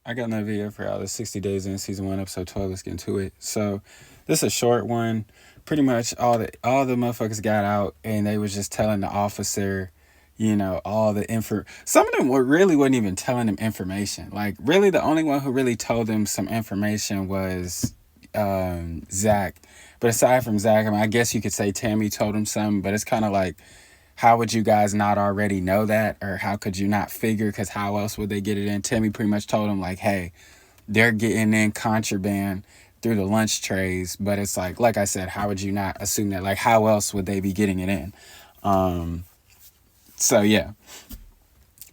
I got another video for y'all. The 60 Days in Season 1, Episode 12. Let's get into it. So, this is a short one. Pretty much all the motherfuckers got out, and they was just telling the officer, all the info. Some of them really wasn't even telling them information. Like, really, the only one who really told them some information was Zach. But aside from Zach, I mean, I guess you could say Tammy told him something, but it's kind of like, how would you guys not already know that? Or how could you not figure? Because how else would they get it in? Timmy pretty much told him, like, hey, they're getting in contraband through the lunch trays. But it's like I said, how would you not assume that? Like, how else would they be getting it in? So, yeah.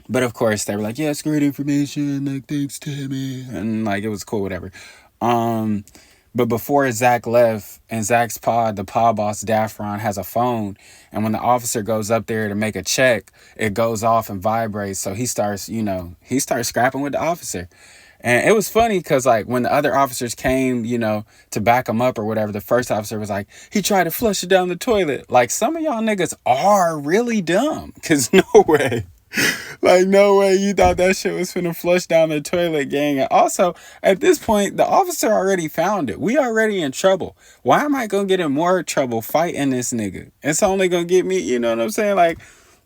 But, of course, they were like, yeah, it's great information. Like, thanks, Timmy. And, like, it was cool, whatever. But before Zach left, and Zach's pod, the pod boss, Daffron, has a phone. And when the officer goes up there to make a check, it goes off and vibrates. So he starts scrapping with the officer. And it was funny because, like, when the other officers came, to back him up or whatever, the first officer was like, he tried to flush it down the toilet. Like, some of y'all niggas are really dumb. Because no way. Like, no way you thought that shit was finna flush down the toilet, gang. And also, at this point, the officer already found it. We already in trouble. Why am I gonna get in more trouble fighting this nigga? It's only gonna get me, you know what I'm saying? Like,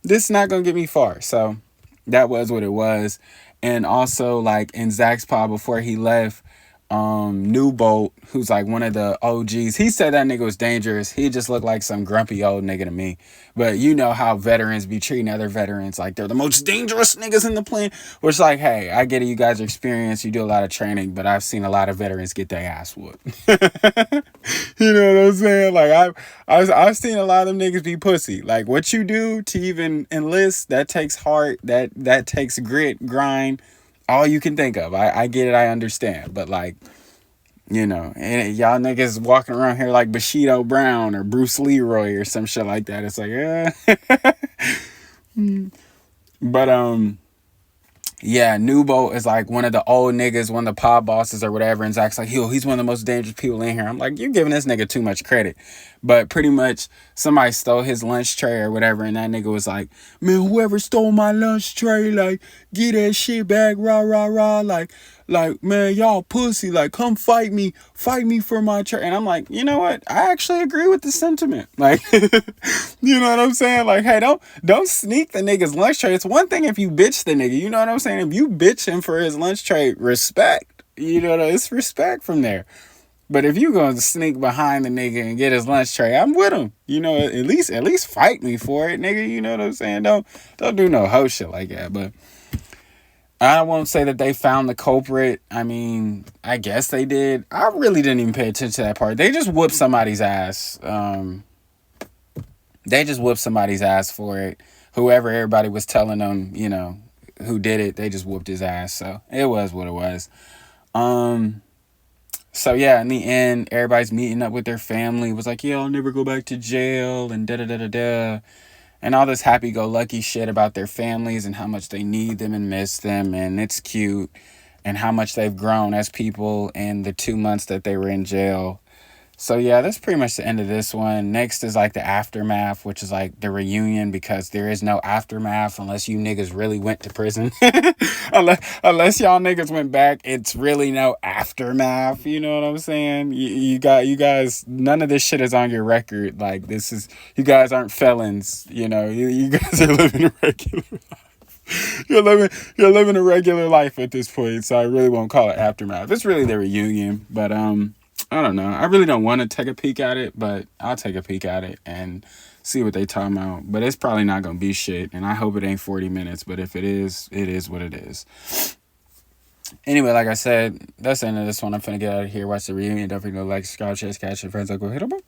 this is not gonna get me far. So, that was what it was. And also, like, in Zach's pod before he left, Newbolt, who's like one of the OGs, he said that nigga was dangerous. He just looked like some grumpy old nigga to me. But you know how veterans be treating other veterans like they're the most dangerous niggas in the plane. Which, like, hey, I get it, you guys are experienced, you do a lot of training, but I've seen a lot of veterans get their ass whooped. You know what I'm saying? Like, I've seen a lot of them niggas be pussy. Like, what you do to even enlist, that takes heart, that takes grit, grind, all you can think of. I get it, I understand. But, like, and y'all niggas walking around here like Bushido Brown or Bruce Leroy or some shit like that. It's like, But, yeah, Newbolt is like one of the old niggas, one of the pod bosses or whatever. And Zach's like, yo, he's one of the most dangerous people in here. I'm like, you're giving this nigga too much credit. But pretty much somebody stole his lunch tray or whatever. And that nigga was like, man, whoever stole my lunch tray, like, get that shit back, rah, rah, rah. Like, man, y'all pussy. Like, come fight me for my tray. And I'm like, you know what? I actually agree with the sentiment. Like, you know what I'm saying? Like, hey, don't sneak the nigga's lunch tray. It's one thing if you bitch the nigga. You know what I'm saying? If you bitch him for his lunch tray, respect. It's respect from there. But if you gonna sneak behind the nigga and get his lunch tray, I'm with him. At least fight me for it, nigga. You know what I'm saying? Don't do no hoe shit like that. But I won't say that they found the culprit. I mean, I guess they did. I really didn't even pay attention to that part. They just whooped somebody's ass. They just whooped somebody's ass for it. Whoever everybody was telling them, who did it, they just whooped his ass. So it was what it was. So yeah, in the end, everybody's meeting up with their family. It was like, yeah, I'll never go back to jail and da-da-da-da-da. And all this happy-go-lucky shit about their families and how much they need them and miss them. And it's cute. And how much they've grown as people in the 2 months that they were in jail. So yeah, that's pretty much the end of this one. Next is like the aftermath, which is like the reunion, because there is no aftermath unless you niggas really went to prison. unless y'all niggas went back, it's really no aftermath. You know what I'm saying? You guys, none of this shit is on your record. Like, you guys aren't felons. You guys are living a regular life. You're living a regular life at this point. So I really won't call it aftermath. It's really the reunion, but I don't know. I really don't want to take a peek at it, but I'll take a peek at it and see what they talking about. But it's probably not going to be shit, and I hope it ain't 40 minutes. But if it is what it is. Anyway, like I said, that's the end of this one. I'm finna get out of here, watch the reunion. Don't forget to like, subscribe, share, catch your friends. I'll go hit them up.